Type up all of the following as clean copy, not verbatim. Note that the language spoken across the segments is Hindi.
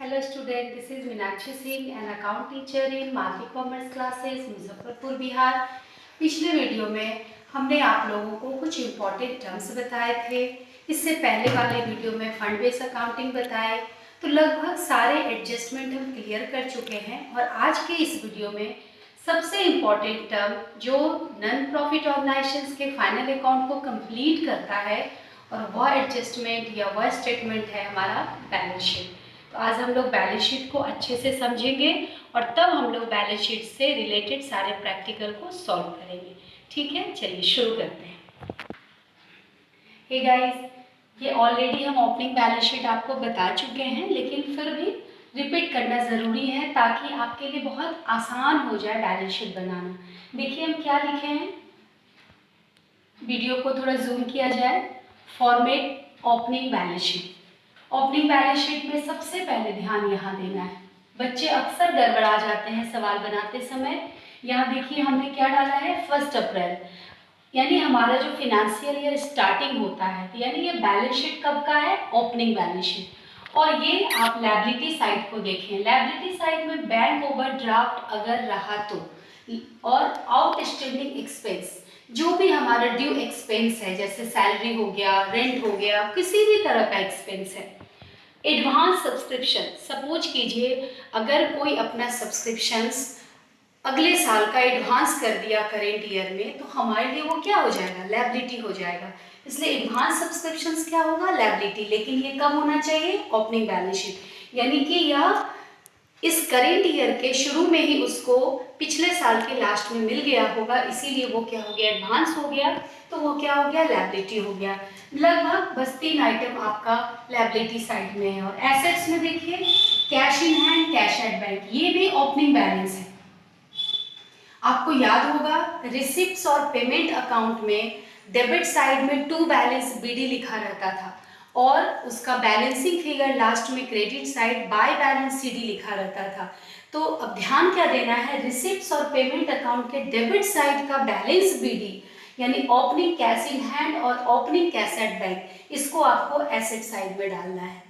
Hello student, this is Meenakshi Singh, an account teacher in Mathi Commerce classes, Muzaffarpur Bihar. पिछले वीडियो में हमने आप लोगों को कुछ इम्पोर्टेंट टर्म्स बताए थे। इससे पहले वाले वीडियो में फंड बेस अकाउंटिंग बताए, तो लगभग सारे एडजस्टमेंट हम क्लियर कर चुके हैं। और आज के इस वीडियो में सबसे इम्पोर्टेंट टर्म जो नॉन प्रॉफिट ऑर्गेनाइजेशंस के फाइनल अकाउंट को कंप्लीट करता है और वह एडजस्टमेंट या वह स्टेटमेंट है हमारा बैलेंस शीट। तो आज हम लोग बैलेंस शीट को अच्छे से समझेंगे और तब हम लोग बैलेंस शीट से रिलेटेड सारे प्रैक्टिकल को सॉल्व करेंगे। ठीक है, चलिए शुरू करते हैं। हे गाइस, ये ऑलरेडी हम ओपनिंग बैलेंस शीट आपको बता चुके हैं, लेकिन फिर भी रिपीट करना ज़रूरी है ताकि आपके लिए बहुत आसान हो जाए बैलेंस शीट बनाना। देखिए हम क्या लिखे हैं, वीडियो को थोड़ा जूम किया जाए। Format opening balance sheet. Opening balance sheet में सबसे पहले ध्यान यहाँ देना है। बच्चे अक्सर गड़बड़ा जाते हैं सवाल बनाते समय। यहाँ देखिए हमने क्या डाला है, 1 अप्रैल, यानी हमारा जो फिनेंशियल ईयर स्टार्टिंग होता है, यानी ये बैलेंस शीट कब का है, ओपनिंग बैलेंस शीट। और ये आप लायबिलिटी साइड को देखें, लायबिलिटी साइड में बैंक ओवरड्राफ्ट अगर रहा तो, और आउटस्टैंडिंग एक्सपेंस, जो भी हमारा ड्यू एक्सपेंस है, जैसे सैलरी हो गया, रेंट हो गया, किसी भी तरह का एक्सपेंस है। एडवांस सब्सक्रिप्शन, सपोज कीजिए अगर कोई अपना सब्सक्रिप्शंस अगले साल का एडवांस कर दिया करेंट ईयर में, तो हमारे लिए वो क्या हो जाएगा, लायबिलिटी हो जाएगा। इसलिए एडवांस सब्सक्रिप्शंस क्या होगा, लायबिलिटी। लेकिन ये कब होना चाहिए, ओपनिंग बैलेंस शीट, यानी कि यह इस करेंट ईयर के शुरू में ही उसको पिछले साल के लास्ट में मिल गया होगा, इसीलिए वो क्या हो गया, एडवांस हो गया, तो वो क्या हो गया, लायबिलिटी हो गया। लगभग बस 3 आइटम आपका लायबिलिटी साइड में है। और एसेट्स में देखिए, cash in hand, cash at bank, ये भी ओपनिंग बैलेंस है। आपको याद होगा रिसिप्ट्स और पेमेंट अकाउंट में डेबिट साइड में टू बैलेंस बीडी लिखा रहता था, और उसका बैलेंसिंग फिगर लास्ट में credit side by balance CD लिखा रहता था। तो अब ध्यान क्या देना है, रिसिप्ट्स और पेमेंट अकाउंट के डेबिट साइड का बैलेंस बीडी, यानी ओपनिंग कैश इन हैंड और ओपनिंग कैश एट बैंक, इसको आपको एसेट साइड में डालना है।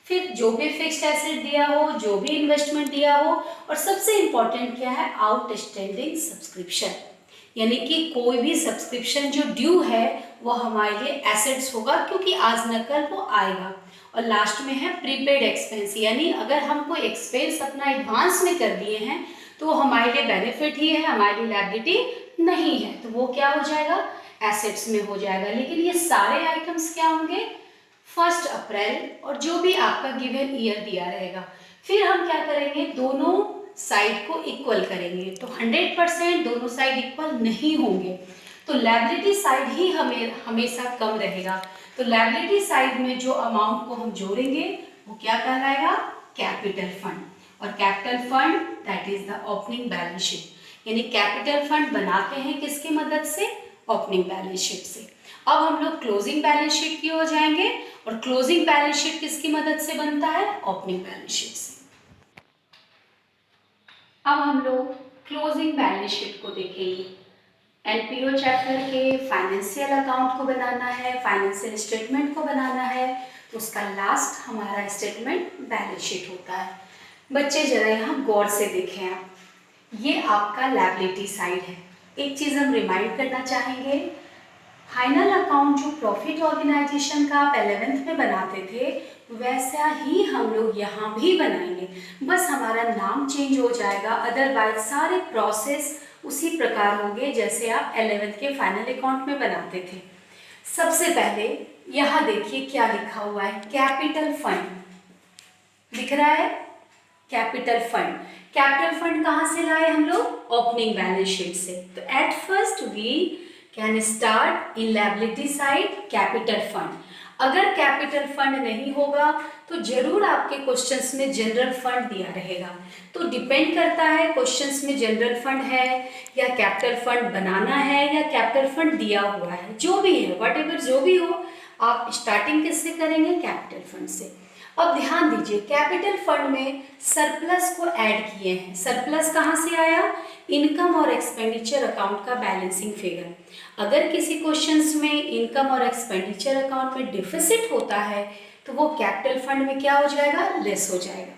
फिर जो भी फिक्स्ड एसेट दिया हो, जो भी इन्वेस्टमेंट दिया हो, और सबसे इंपॉर्टेंट क्या है, आउटस्टैंडिंग सब्सक्रिप्शन, यानी कि कोई भी सब्सक्रिप्शन जो ड्यू है वो हमारे लिए एसेट्स होगा, क्योंकि आज न कल वो आएगा। और लास्ट में है प्रीपेड एक्सपेंस, यानी अगर हम कोई एक्सपेंस अपना एडवांस में कर दिए हैं तो वो हमारे लिए बेनिफिट ही है, हमारी लायबिलिटी नहीं है, तो वो क्या हो जाएगा, एसेट्स में हो जाएगा। लेकिन ये सारे आइटम्स क्या होंगे, 1 अप्रैल और जो भी आपका गिवन ईयर दिया रहेगा। फिर हम क्या करेंगे, दोनों साइड को इक्वल करेंगे। तो 100% दोनों साइड इक्वल नहीं होंगे, तो लायबिलिटी साइड ही हमें हमेशा कम रहेगा। तो लायबिलिटी साइड में जो अमाउंट को हम जोड़ेंगे वो क्या कहलाएगा, कैपिटल फंड। और capital fund that is the opening balance sheet, यानी कैपिटल फंड बनाते हैं किसकी मदद से, ओपनिंग बैलेंस शीट से। अब हम लोग क्लोजिंग बैलेंस शीट की ओर जाएंगे, और क्लोजिंग बैलेंस शीट किसकी मदद से बनता है, ओपनिंग बैलेंस शीट से। अब हम लोग क्लोजिंग बैलेंस शीट को देखेंगे। एनपीओ चैप्टर के फाइनेंशियल अकाउंट को बनाना है, फाइनेंशियल स्टेटमेंट को बनाना है, तो उसका लास्ट हमारा स्टेटमेंट बैलेंस शीट होता है। बच्चे जरा यहाँ गौर से देखें आप, ये आपका लायबिलिटी साइड है। एक चीज़ हम रिमाइंड करना चाहेंगे, फाइनल अकाउंट जो प्रॉफिट ऑर्गेनाइजेशन का आप 11th में बनाते थे, वैसा ही हम लोग यहाँ भी बनाएंगे, बस हमारा नाम चेंज हो जाएगा, अदरवाइज सारे प्रोसेस उसी प्रकार होंगे जैसे आप 11th के फाइनल अकाउंट में बनाते थे। सबसे पहले यहाँ देखिए क्या लिखा हुआ है, कैपिटल फंड दिख रहा है, कैपिटल फंड। कैपिटल फंड कहाँ से लाए हम लोग, ओपनिंग बैलेंस शीट से। तो at first we can start in liability side capital fund. अगर कैपिटल फंड नहीं होगा तो जरूर आपके क्वेश्चंस में जनरल फंड दिया रहेगा। तो डिपेंड करता है क्वेश्चंस में जनरल फंड है या कैपिटल फंड बनाना है या कैपिटल फंड दिया हुआ है, जो भी है व्हाटएवर जो भी हो, आप स्टार्टिंग किससे करेंगे, कैपिटल फंड से। अब ध्यान दीजिए, कैपिटल फंड में सरप्लस को ऐड किए हैं। सरप्लस कहाँ से आया, इनकम और एक्सपेंडिचर अकाउंट का बैलेंसिंग फिगर। अगर किसी क्वेश्चंस में इनकम और एक्सपेंडिचर अकाउंट में डिफिसिट होता है तो वो कैपिटल फंड में क्या हो जाएगा, लेस हो जाएगा।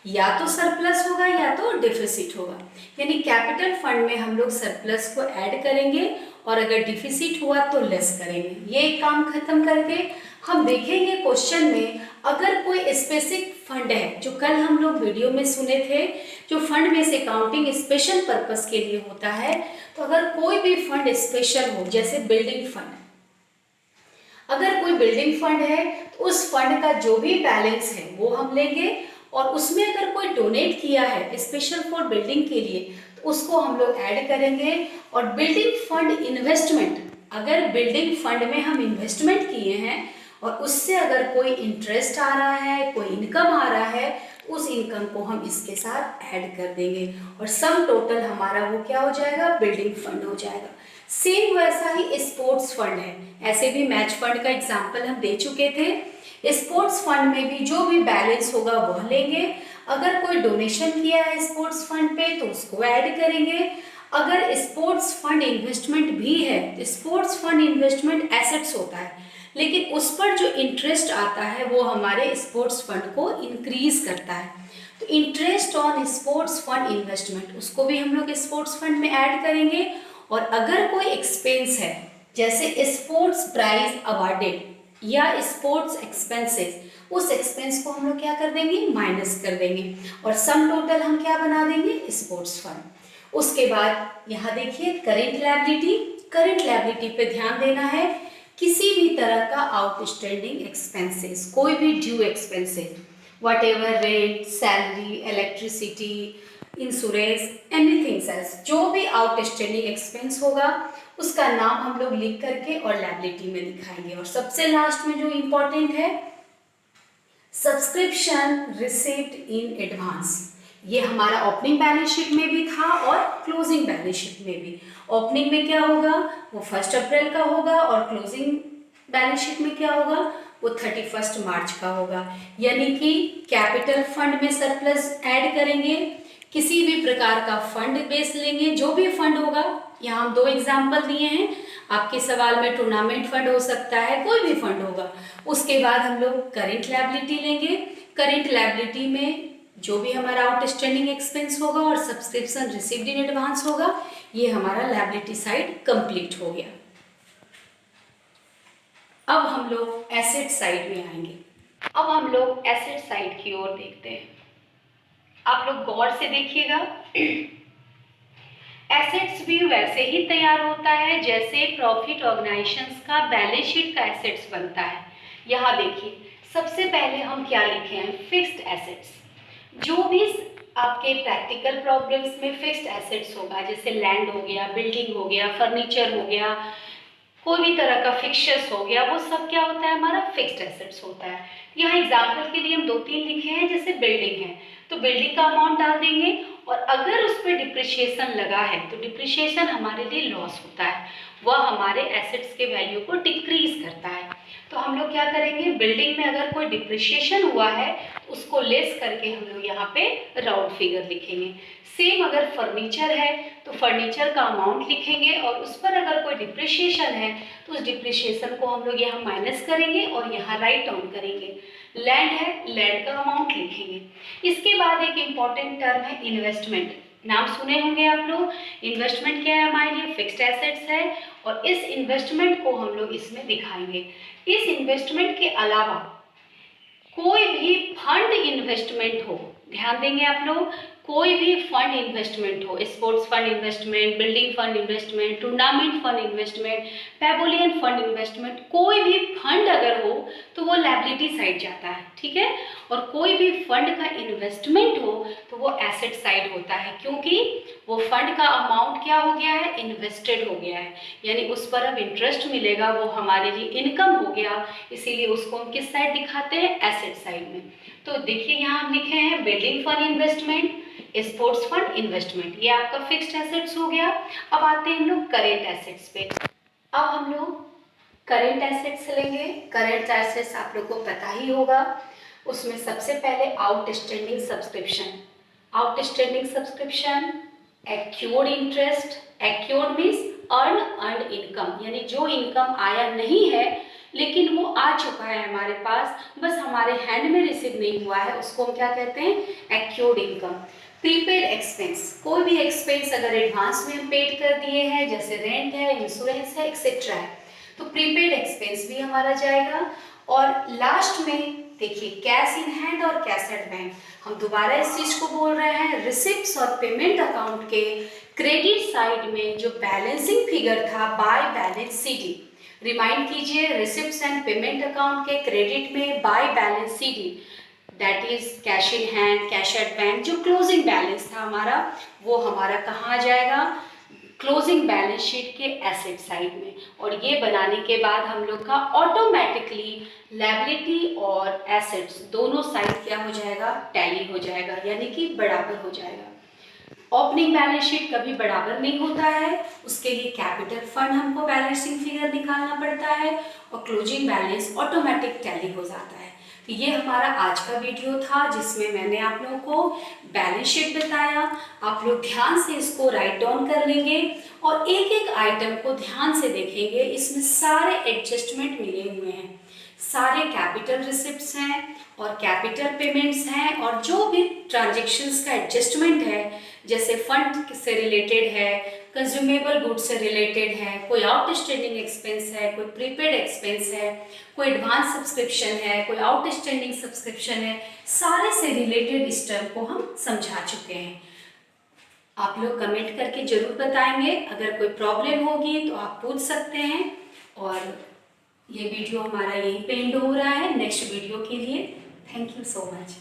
या तो सरप्लस होगा या तो डिफिसिट होगा। यानी कैपिटल फंड में हम लोग सरप्लस को ऐड करेंगे और अगर डिफिसिट हुआ तो लेस करेंगे। ये काम खत्म करके हम देखेंगे क्वेश्चन में, अगर कोई स्पेसिफिक फंड है जो कल हम लोग वीडियो में सुने थे, जो फंड में से अकाउंटिंग स्पेशल पर्पस के लिए होता है, तो अगर कोई भी फंड स्पेशल हो, जैसे बिल्डिंग फंड, अगर कोई बिल्डिंग फंड है तो उस फंड का जो भी बैलेंस है वो हम लेंगे, और उसमें अगर कोई डोनेट किया है स्पेशल फॉर बिल्डिंग के लिए तो उसको हम लोग ऐड करेंगे। और बिल्डिंग फंड इन्वेस्टमेंट, अगर बिल्डिंग फंड में हम इन्वेस्टमेंट किए हैं और उससे अगर कोई इंटरेस्ट आ रहा है, कोई इनकम आ रहा है, उस इनकम को हम इसके साथ ऐड कर देंगे और सम टोटल हमारा वो क्या हो जाएगा, बिल्डिंग फंड हो जाएगा। सेम वैसा ही स्पोर्ट्स फंड है, ऐसे भी मैच फंड का एग्जाम्पल हम दे चुके थे। स्पोर्ट्स फंड में भी जो भी बैलेंस होगा वह लेंगे, अगर कोई डोनेशन किया है स्पोर्ट्स फंड पे तो उसको ऐड करेंगे। अगर स्पोर्ट्स फंड इन्वेस्टमेंट भी है तो स्पोर्ट्स फंड इन्वेस्टमेंट एसेट्स होता है, लेकिन उस पर जो इंटरेस्ट आता है वो हमारे स्पोर्ट्स फंड को इंक्रीज करता है। तो interest on sports fund investment, उसको भी हम लोग स्पोर्ट्स फंड में ऐड करेंगे। और अगर कोई एक्सपेंस है, जैसे स्पोर्ट्स प्राइज अवार्डेड या स्पोर्ट्स एक्सपेंसेस, उस एक्सपेंस को हम लोग क्या कर देंगे, माइनस कर देंगे और सम टोटल हम क्या बना देंगे, स्पोर्ट्स फंड। उसके बाद यहाँ देखिए करेंट लायबिलिटी, करेंट लायबिलिटी पे ध्यान देना है। किसी भी तरह का आउटस्टैंडिंग एक्सपेंसेस, कोई भी due expenses, what ever rent, salary, electricity, insurance, anything else, जो भी आउटस्टैंडिंग एक्सपेंस होगा उसका नाम हम लोग लिख करके और लायबिलिटी में दिखाएंगे। और सबसे लास्ट में जो इम्पोर्टेंट है, सब्सक्रिप्शन रिसीव्ड इन एडवांस, ये हमारा ओपनिंग बैलेंस शीट में भी था और क्लोजिंग बैलेंस शीट में भी। ओपनिंग में क्या होगा, वो 1 अप्रैल का होगा और क्लोजिंग बैलेंस शीट में क्या होगा, वो 31 मार्च का होगा। यानी कि कैपिटल फंड में सरप्लस ऐड करेंगे, किसी भी प्रकार का फंड बेस लेंगे, जो भी फंड होगा, यहाँ हम 2 एग्जाम्पल दिए हैं, आपके सवाल में टूर्नामेंट फंड हो सकता है, कोई भी फंड होगा। उसके बाद हम लोग करेंट लायबिलिटी लेंगे, करेंट लायबिलिटी में जो भी हमारा आउटस्टैंडिंग एक्सपेंस होगा और सब्सक्रिप्शन रिसीव्ड इन एडवांस होगा, ये हमारा लायबिलिटी साइड कंप्लीट हो गया। अब हम लोग एसेट साइड में आएंगे। अब हम लोग एसेट साइड की ओर देखते हैं। आप लोग गौर से देखिएगा, एसेट्स भी वैसे ही तैयार होता है जैसे प्रॉफिट ऑर्गेनाइजेशंस का बैलेंस शीट का एसेट्स बनता है। यहाँ देखिए, सबसे पहले हम क्या लिखे हैं, फिक्स्ड एसेट्स। जो भी आपके प्रैक्टिकल प्रॉब्लम्स में फिक्स्ड एसेट्स होगा, जैसे लैंड हो गया, बिल्डिंग हो गया, फर्नीचर हो गया, कोई भी तरह का फिक्सचर्स हो गया, वो सब क्या होता है, हमारा फिक्स्ड एसेट्स होता है। यहाँ एग्जाम्पल के लिए हम 2-3 लिखे हैं, जैसे बिल्डिंग है तो बिल्डिंग का अमाउंट डाल देंगे, और अगर उस पर डिप्रिशिएशन लगा है तो डिप्रिशिएशन हमारे लिए लॉस होता है, वह हमारे एसेट्स के वैल्यू को डिक्रीज करता है। तो हम लोग क्या करेंगे, बिल्डिंग में अगर कोई डिप्रिशिएशन हुआ है उसको लेस करके हम लोग यहाँ पे राउंड फिगर लिखेंगे। सेम अगर फर्नीचर है तो फर्नीचर का अमाउंट लिखेंगे और उस पर अगर कोई डिप्रिशिएशन है तो उस डिप्रिशिएशन को हम लोग यहाँ माइनस करेंगे और यहाँ राइट डाउन करेंगे। लैंड है, लैंड का अमाउंट लिखेंगे। इसके बाद एक इम्पॉर्टेंट टर्म है इन्वेस्टमेंट, नाम सुने होंगे आप लोग। इन्वेस्टमेंट क्या है, हमारे लिए फिक्स्ड एसेट्स है और इस इन्वेस्टमेंट को हम लोग इसमें दिखाएंगे। इस इन्वेस्टमेंट के अलावा कोई भी फंड इन्वेस्टमेंट हो, ध्यान देंगे आप लोग, कोई भी फंड इन्वेस्टमेंट हो, sports fund investment, building fund investment, tournament fund investment, pavilion fund investment, कोई भी फंड अगर हो तो वो लायबिलिटी साइड जाता है, ठीक है। और कोई भी फंड का इन्वेस्टमेंट हो तो वो एसेट साइड होता है, क्योंकि वो फंड का अमाउंट क्या हो गया है, इन्वेस्टेड हो गया है, यानी उस पर अब इंटरेस्ट मिलेगा, वो हमारे लिए इनकम हो गया, इसीलिए उसको हम किस साइड दिखाते हैं, एसेट साइड में। तो देखिए यहाँ हम लिखे हैं building fund investment, sports fund investment, ये आपका फिक्स्ड एसेट्स हो गया। अब आते हैं हम लोग करेंट एसेट्स पे। अब हम लोग करेंट एसेट्स लेंगे। करेंट एसेट्स आप लोग को पता ही होगा, उसमें सबसे पहले outstanding subscription, outstanding subscription, accrued interest, accrued means earn income, यानी जो इनकम आया नहीं है लेकिन वो आ चुका है हमारे पास, बस हमारे हैंड में रिसीव नहीं हुआ है, उसको हम क्या कहते हैं, एक्योर्ड इनकम। प्रीपेड एक्सपेंस, कोई भी एक्सपेंस अगर एडवांस में हम पेड कर दिए हैं, जैसे रेंट है, इंश्योरेंस है, एक्सेट्रा है, तो प्रीपेड एक्सपेंस भी हमारा जाएगा। और लास्ट में देखिए कैश इन हैंड और कैश एट बैंक, हम दोबारा इस चीज को बोल रहे हैं, रिसिप्ट्स और पेमेंट अकाउंट के क्रेडिट साइड में जो बैलेंसिंग फिगर था बाय बैलेंस सीडी, रिमाइंड कीजिए, रिसिप्ट्स एंड पेमेंट अकाउंट के क्रेडिट में by balance CD, that is cash in hand, cash at bank, जो क्लोजिंग बैलेंस था हमारा, वो हमारा कहाँ आ जाएगा, क्लोजिंग बैलेंस शीट के एसेट साइड में। और ये बनाने के बाद हम लोग का ऑटोमेटिकली लायबिलिटी और एसेट्स दोनों साइड क्या हो जाएगा, टैली हो जाएगा, यानी कि बराबर हो जाएगा। ओपनिंग बैलेंस शीट कभी बराबर नहीं होता है, उसके लिए कैपिटल फंड हमको बैलेंसिंग फिगर निकालना पड़ता है, और क्लोजिंग बैलेंस ऑटोमेटिक टैली हो जाता है। तो ये हमारा आज का वीडियो था, जिसमें मैंने आप लोगों को बैलेंस शीट बताया। आप लोग ध्यान से इसको राइट डाउन कर लेंगे और एक एक आइटम को ध्यान से देखेंगे, इसमें सारे एडजस्टमेंट मिले हुए हैं, सारे कैपिटल रिसिप्ट्स हैं और कैपिटल पेमेंट्स हैं, और जो भी ट्रांजेक्शन्स का एडजस्टमेंट है, जैसे फंड से रिलेटेड है, कंज्यूमेबल गुड्स से रिलेटेड है, कोई आउटस्टैंडिंग एक्सपेंस है, कोई प्रीपेड एक्सपेंस है, कोई एडवांस सब्सक्रिप्शन है, कोई आउटस्टैंडिंग सब्सक्रिप्शन है, सारे से रिलेटेड इस टर्म को हम समझा चुके हैं। आप लोग कमेंट करके जरूर बताएंगे, अगर कोई प्रॉब्लम होगी तो आप पूछ सकते हैं। और ये वीडियो हमारा यहीं पे एंड हो रहा है, नेक्स्ट वीडियो के लिए थैंक यू सो मच।